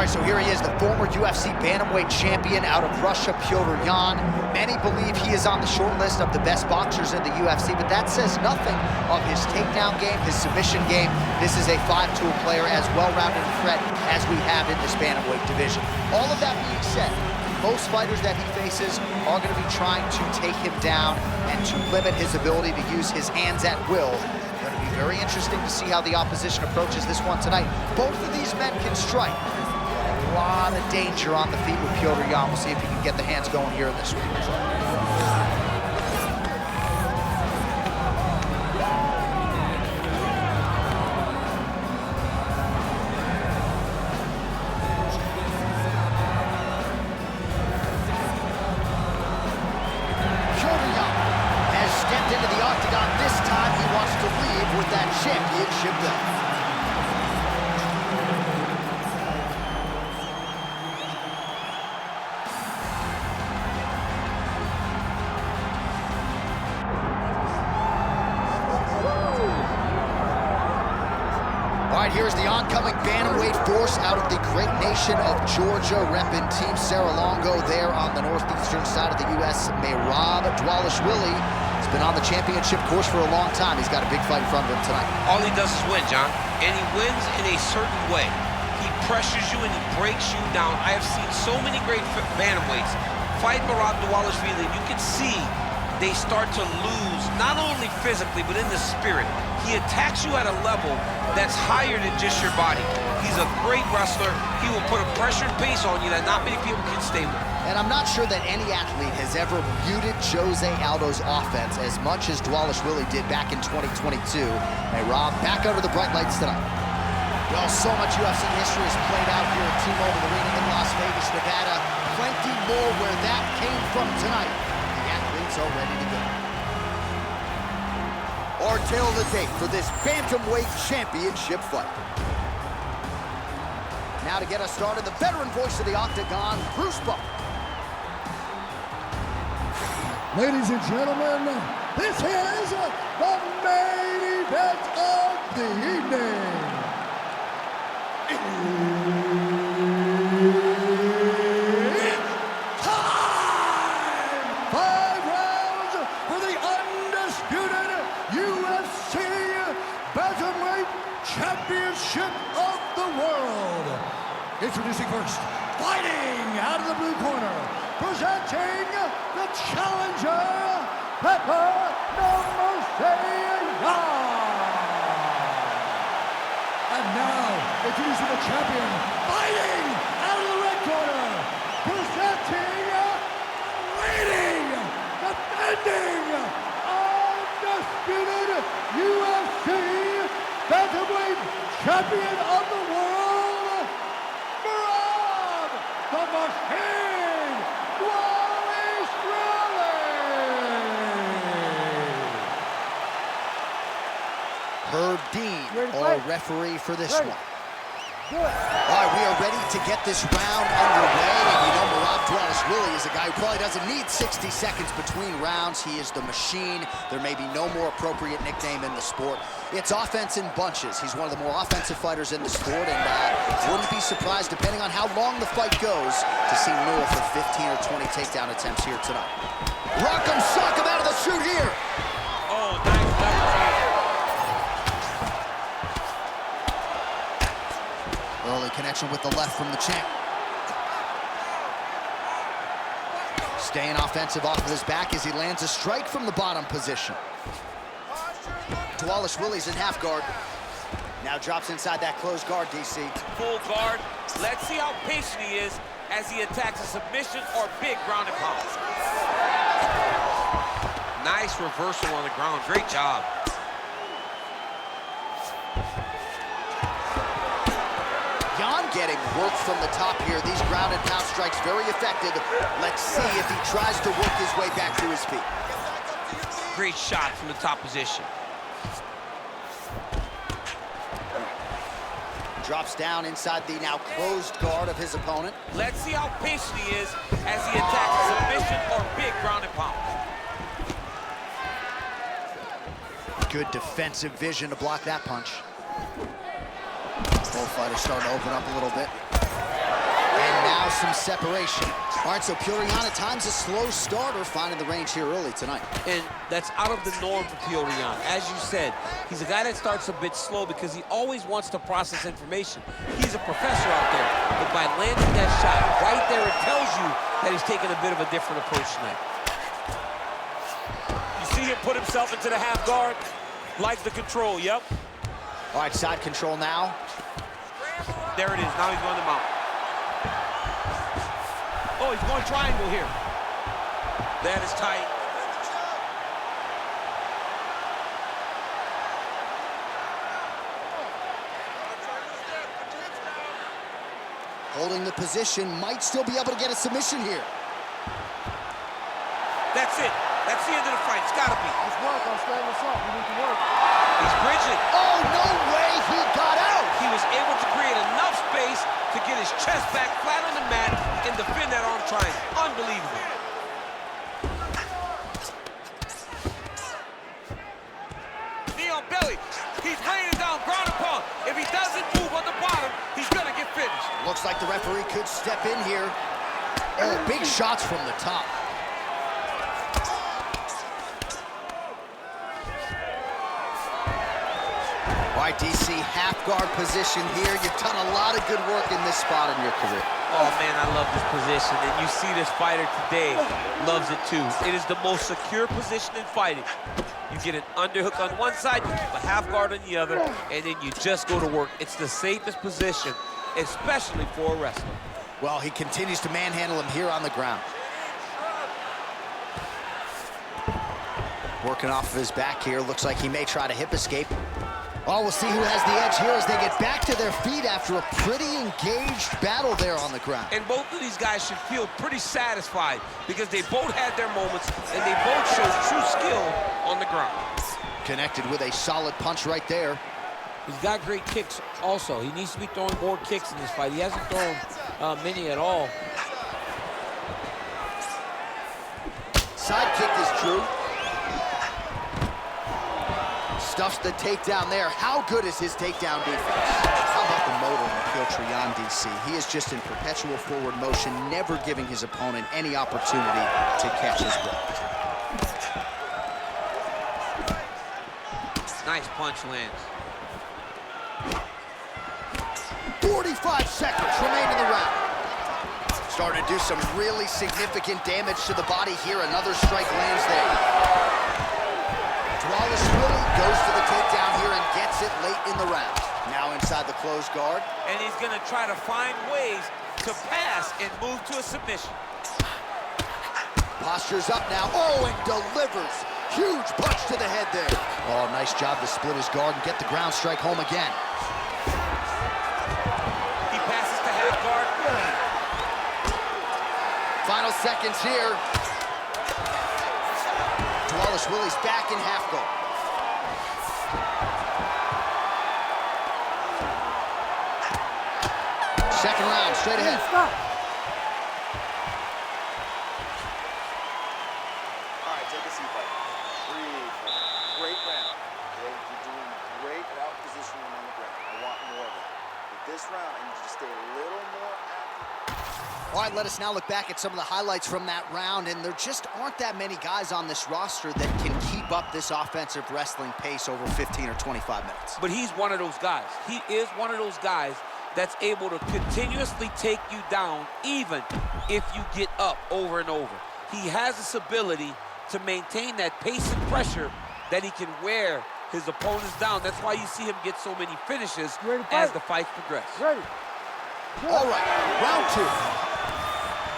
All right, so here he is, the former UFC Bantamweight champion out of Russia, Petr. Many believe he is on the short list of the best boxers in the UFC, but that says nothing of his takedown game, his submission game. This is a five-tool player, as well-rounded a threat as we have in this Bantamweight division. All of that being said, most fighters that he faces are going to be trying to take him down and to limit his ability to use his hands at will. Going to be very interesting to see how the opposition approaches this one tonight. Both of these men can strike. A lot of danger on the feet with Petr. We'll see if he can get the hands going here in this one. Into the octagon. This time he wants to leave with that championship belt. All right, here's the oncoming bantamweight force out of the great nation of Georgia, repping Team Serra-Longo there on the northeastern side of the U.S. Merab Dvalishvili. Been on the championship course for a long time. He's got a big fight in front of him tonight. All he does is win, John, and he wins in a certain way. He pressures you and he breaks you down. I have seen so many great bantamweights fight Merab Dvalishvili, and you can see they start to lose, not only physically, but in the spirit. He attacks you at a level that's higher than just your body. He's a great wrestler. He will put a pressured pace on you that not many people can stay with. And I'm not sure that any athlete has ever muted Jose Aldo's offense as much as Dvalishvili did back in 2022. Merab back under the bright lights tonight. Well, so much UFC history is played out here at T-Mobile Arena in Las Vegas, Nevada. Plenty more where that came from tonight. The athletes are ready to go. Our tale of the tape for this Bantamweight Championship fight. Now to get us started, the veteran voice of the Octagon, Bruce Buffer. Ladies and gentlemen, this is the main event of the evening. It's time! 5 rounds for the undisputed UFC Bantamweight Championship of the world. Introducing first, fighting out of the blue corner, presenting the challenger, Petr. And now, introducing the champion, fighting out of the red corner, presenting, leading, defending, undisputed UFC Bantamweight Champion of the world, Merab the Machine Dvalishvili. Herb Dean, our referee for this one. All right, we are ready to get this round underway. And you know Merab Dvalishvili is a guy who probably doesn't need 60 seconds between rounds. He is the machine. There may be no more appropriate nickname in the sport. It's offense in bunches. He's one of the more offensive fighters in the sport, and wouldn't be surprised, depending on how long the fight goes, to see north of 15 or 20 takedown attempts here tonight. Rock'em sock him out of the chute here. Oh, nice leverage. Early connection with the left from the champ. Staying offensive off of his back as he lands a strike from the bottom position. Dvalishvili's in half guard. Now drops inside that closed guard, DC. Full guard. Let's see how patient he is as he attacks a submission or big ground and pound. Nice reversal on the ground. Great job. Getting work from the top here. These ground and pound strikes very effective. Let's see if he tries to work his way back to his feet. Great shot from the top position. Drops down inside the now closed guard of his opponent. Let's see how patient he is as he attacks a submission or big ground and pound. Good defensive vision to block that punch. Both fighters starting to open up a little bit. And now some separation. All right, so Petr at times a slow starter, finding the range here early tonight. And that's out of the norm for Petr. As you said, he's a guy that starts a bit slow because he always wants to process information. He's a professor out there. But by landing that shot right there, it tells you that he's taking a bit of a different approach tonight. You see him put himself into the half guard, like the control, yep. All right, side control now. There it is, now he's going to mount. Oh, he's going triangle here. That is tight. Holding the position, might still be able to get a submission here. That's it. That's the end of the fight. It's got to be. Let's work. I'm standing this up. We need to work. He's bridging. Oh, no way he got out. He was able to create enough space to get his chest back flat on the mat and defend that arm triangle. Unbelievable. Knee on belly. He's laying down, ground and pound. If he doesn't move on the bottom, he's gonna get finished. Looks like the referee could step in here. Oh, big shots from the top. All right, DC, half guard position here. You've done a lot of good work in this spot in your career. Oh, man, I love this position. And you see this fighter today loves it, too. It is the most secure position in fighting. You get an underhook on one side, you keep a half guard on the other, and then you just go to work. It's the safest position, especially for a wrestler. Well, he continues to manhandle him here on the ground. Working off of his back here. Looks like he may try to hip escape. Oh, we'll see who has the edge here as they get back to their feet after a pretty engaged battle there on the ground. And both of these guys should feel pretty satisfied because they both had their moments and they both showed true skill on the ground. Connected with a solid punch right there. He's got great kicks also. He needs to be throwing more kicks in this fight. He hasn't thrown many at all. Side kick is true. Stuffs the takedown there. How good is his takedown defense? How about the motor on Petr, DC? He is just in perpetual forward motion, never giving his opponent any opportunity to catch his breath. Nice punch lands. 45 seconds remain in the round. Starting to do some really significant damage to the body here. Another strike lands there. Dvalishvili goes to the takedown here and gets it late in the round. Now inside the closed guard. And he's gonna try to find ways to pass and move to a submission. Postures up now. Oh, and delivers. Huge punch to the head there. Oh, nice job to split his guard and get the ground strike home again. He passes to half guard. Final seconds here. Dvalishvili's back in half guard. Second round, straight ahead. Stop. All right, take a seat, buddy. Breathe. Great round. Okay? You're doing great at out positioning on the ground. I want more of it. But this round, I need you to stay a little more active. All right, let us now look back at some of the highlights from that round, and there just aren't that many guys on this roster that can keep up this offensive wrestling pace over 15 or 25 minutes. But he's one of those guys. He is one of those guys that's able to continuously take you down even if you get up over and over. He has this ability to maintain that pace and pressure that he can wear his opponents down. That's why you see him get so many finishes as the fights progress. Ready. All right, round two.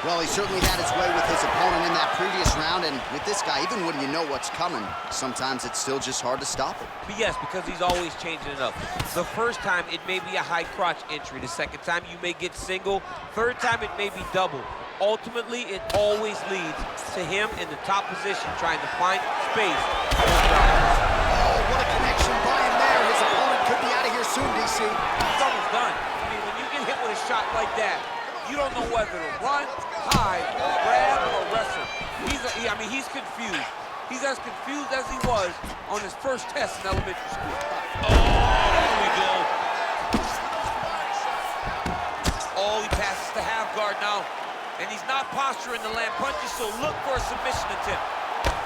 Well, he certainly had his way with his opponent in that previous round, and with this guy, even when you know what's coming, sometimes it's still just hard to stop him. But yes, because he's always changing it up. The first time, it may be a high crotch entry. The second time, you may get single. Third time, it may be double. Ultimately, it always leads to him in the top position, trying to find space. Oh, what a connection by him there. His opponent could be out of here soon, DC. It's almost done. I mean, when you get hit with a shot like that, you don't know whether to run, hide, grab, or wrestle. He's confused. He's as confused as he was on his first test in elementary school. Oh, there we go. Oh, he passes to half guard now, and he's not posturing to land punches, so look for a submission attempt.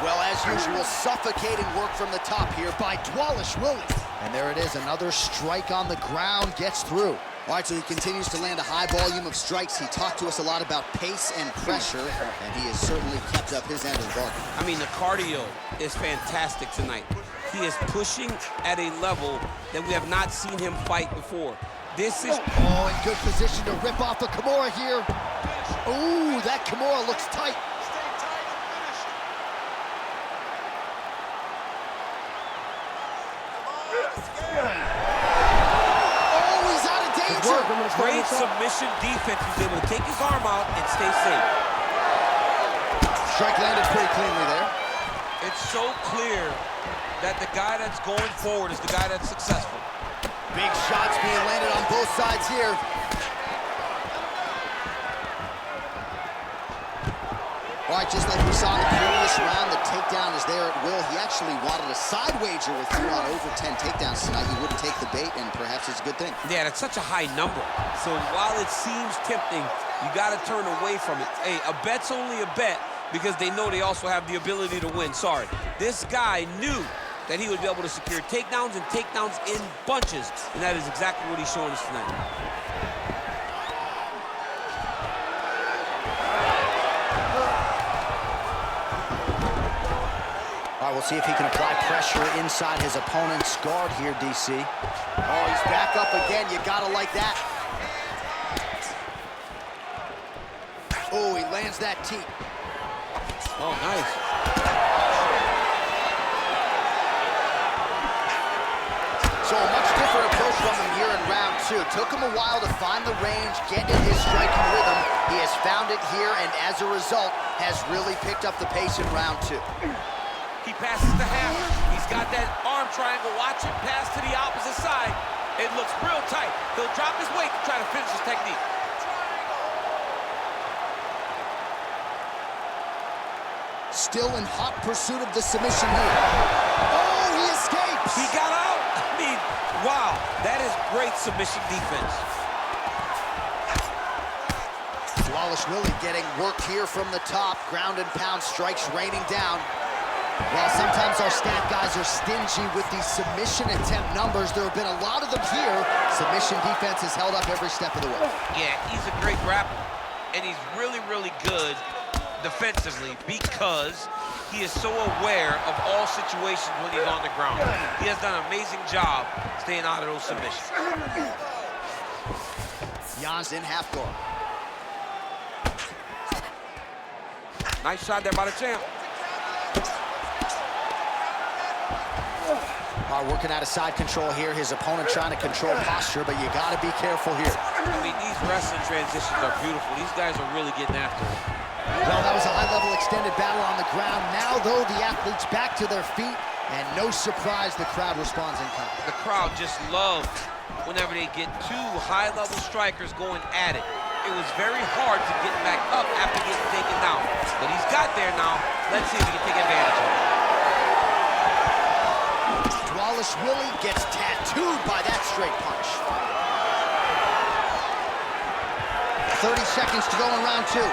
Well, as usual, suffocating work from the top here by Dvalishvili. And there it is, another strike on the ground, gets through. All right, so he continues to land a high volume of strikes. He talked to us a lot about pace and pressure, and he has certainly kept up his end of the bargain. I mean, the cardio is fantastic tonight. He is pushing at a level that we have not seen him fight before. This is... Oh, in good position to rip off the Kimura here. Ooh, that Kimura looks tight. Great submission defense. He was able to take his arm out and stay safe. Strike landed pretty cleanly there. It's so clear that the guy that's going forward is the guy that's successful. Big shots being landed on both sides here. All right, just like we saw in the previous round, the takedown is there at will. He actually wanted a side wager with you on over 10 takedowns tonight. He wouldn't take the bait, and perhaps it's a good thing. Yeah, that's such a high number. So while it seems tempting, you got to turn away from it. Hey, a bet's only a bet because they know they also have the ability to win. Sorry. This guy knew that he would be able to secure takedowns and takedowns in bunches, and that is exactly what he's showing us tonight. All right, we'll see if he can apply pressure inside his opponent's guard here, DC. Oh, he's back up again. You gotta like that. Oh, he lands that teep. Oh, nice. So a much different approach from him here in round two. Took him a while to find the range, get in his striking rhythm. He has found it here, and as a result, has really picked up the pace in round two. He passes the half. He's got that arm triangle. Watch him pass to the opposite side. It looks real tight. He'll drop his weight to try to finish his technique. Still in hot pursuit of the submission here. Oh, he escapes! He got out. I mean, wow, that is great submission defense. Dvalishvili getting worked here from the top. Ground and pound strikes raining down. Well, sometimes our stat guys are stingy with these submission attempt numbers. There have been a lot of them here. Submission defense has held up every step of the way. Yeah, he's a great grappler, and he's really, really good defensively because he is so aware of all situations when he's on the ground. He has done an amazing job staying out of those submissions. Jan's in half guard. Nice shot there by the champ. Working out of side control here. His opponent trying to control posture, but you got to be careful here. I mean, these wrestling transitions are beautiful. These guys are really getting after it. Well, that was a high-level extended battle on the ground. Now, though, the athletes back to their feet, and no surprise, the crowd responds in kind. The crowd just loves whenever they get two high-level strikers going at it. It was very hard to get back up after getting taken down, but he's got there now. Let's see if he can take advantage of it. Dvalishvili gets tattooed by that straight punch. 30 seconds to go in round two.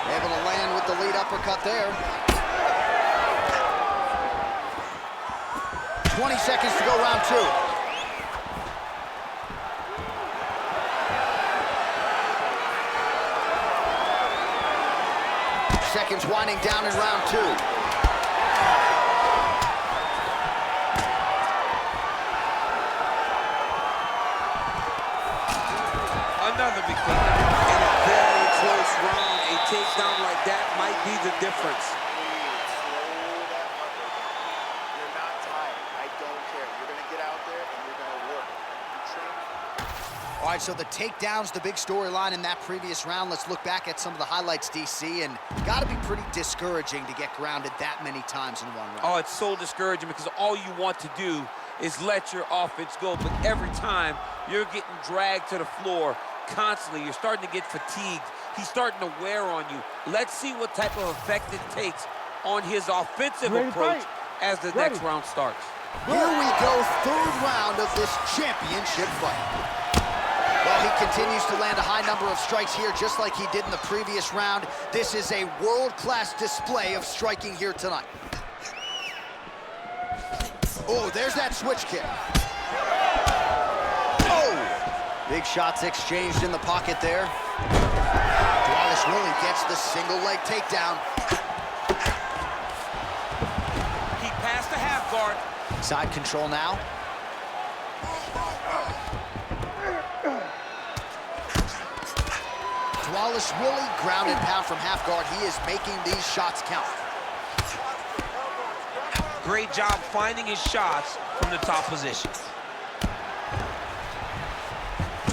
Able to land with the lead uppercut there. 20 seconds to go round two. Seconds winding down in round two. Another big takedown. In a very close round, a takedown like that might be the difference. You're not tired. I don't care. You're going to get out there and you're going to work. You train. All right, so the takedowns, the big storyline in that previous round. Let's look back at some of the highlights, DC, and got to be pretty discouraging to get grounded that many times in one round. Oh, it's so discouraging because all you want to do is let your offense go, but every time you're getting dragged to the floor constantly, you're starting to get fatigued. He's starting to wear on you. Let's see what type of effect it takes on his offensive approach as the next round starts. Here we go, third round of this championship fight. Well, he continues to land a high number of strikes here, just like he did in the previous round. This is a world-class display of striking here tonight. Oh, there's that switch kick. Oh! Big shots exchanged in the pocket there. Dvalishvili gets the single leg takedown. He passed the half guard. Side control now. Dvalishvili, ground and pound from half guard. He is making these shots count. Great job finding his shots from the top position.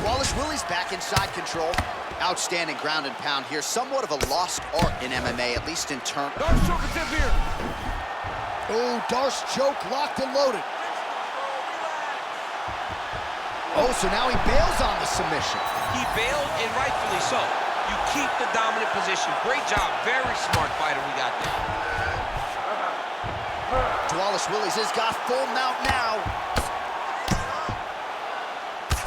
Dvalishvili's back in side control. Outstanding ground and pound here. Somewhat of a lost art in MMA, at least in terms. Darce choke attempt here. Oh, Darce choke locked and loaded. Oh, so now he bails on the submission. He bailed, and rightfully so. You keep the dominant position. Great job. Very smart fighter we got there. Dvalishvili's has got full mount now.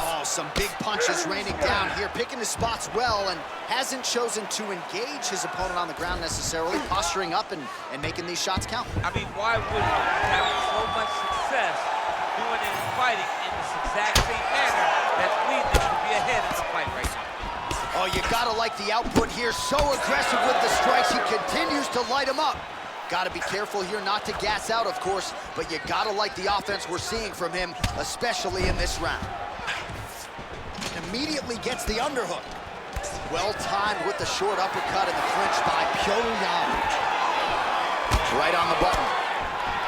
Oh, some big punches raining down here, picking his spots well, and hasn't chosen to engage his opponent on the ground necessarily, posturing up and making these shots count. I mean, why would he have so much success doing it and fighting in this exact same manner that's leading him to be ahead in the fight right now? Oh, you gotta like the output here. So aggressive with the strikes. He continues to light him up. Gotta be careful here not to gas out, of course, but you gotta like the offense we're seeing from him, especially in this round. Immediately gets the underhook. Well timed with the short uppercut and the clinch by Petr. Right on the button.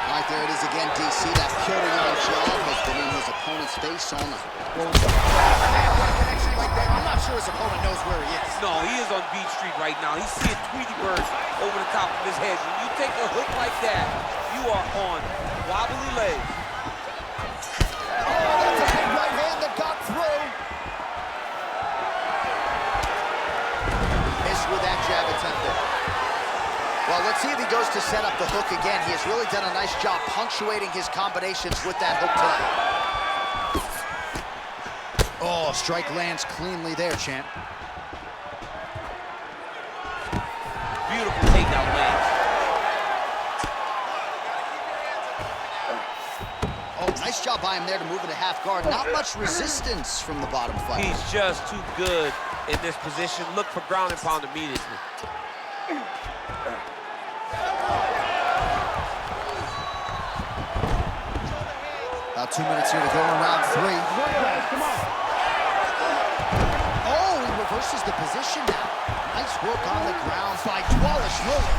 Right there it is again, DC. That Petr jab has been in his opponent's face all night. Connection like that. I'm not sure his opponent knows where he is. No, he is on Beach Street right now. He's seeing Tweety Bird over the top of his head. When you take a hook like that, you are on wobbly legs. Oh, that's a big right hand that got through. Missed with that jab attempt there. Well, let's see if he goes to set up the hook again. He has really done a nice job punctuating his combinations with that hook tonight. Oh, strike lands cleanly there, champ. Beautiful takedown lands. Oh, nice job by him there to move into half guard. Not much resistance from the bottom fight. He's just too good in this position. Look for ground and pound immediately. About 2 minutes here to go in round 3. Come on. Oh, he reverses the position now. Nice work on the ground by Dvalishvili.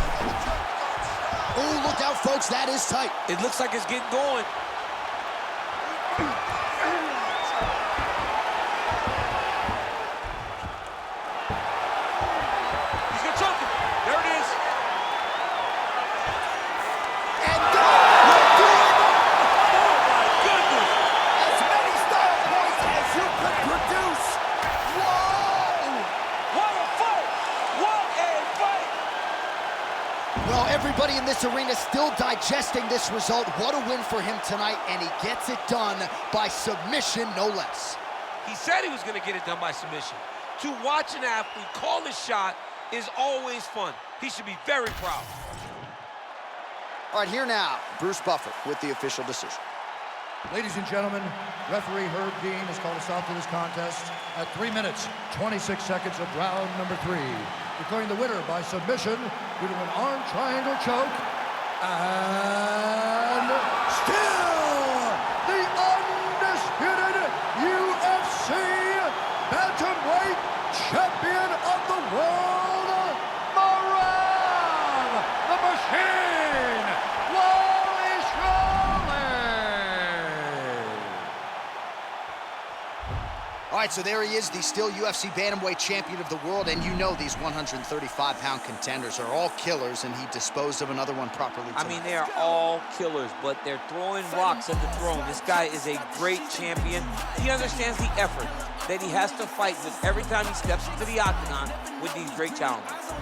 Oh, look out, folks. That is tight. It looks like it's getting going. He's gonna choke him. There it is. And look good. Oh my goodness. As many style points as you could produce. Whoa! What a fight. What a fight. Well, everybody in this arena still digesting this result. What a win for him tonight, and he gets it done by submission, no less. He said he was going to get it done by submission. To watch an athlete call his shot is always fun. He should be very proud. All right, here now, Bruce Buffer with the official decision. Ladies and gentlemen, referee Herb Dean has called a stop to this contest at 3 minutes, 26 seconds of round number 3, declaring the winner by submission due to an arm triangle choke, and still the undisputed UFC Bantamweight Champion of the world, Merab the Machine Dvalishvili. All right, so there he is, the still UFC Bantamweight Champion of the world, and you know these 135-pound contenders are all killers, and he disposed of another one properly tonight. I mean, they are all killers, but they're throwing rocks at the throne. This guy is a great champion. He understands the effort that he has to fight with every time he steps into the octagon with these great challenges.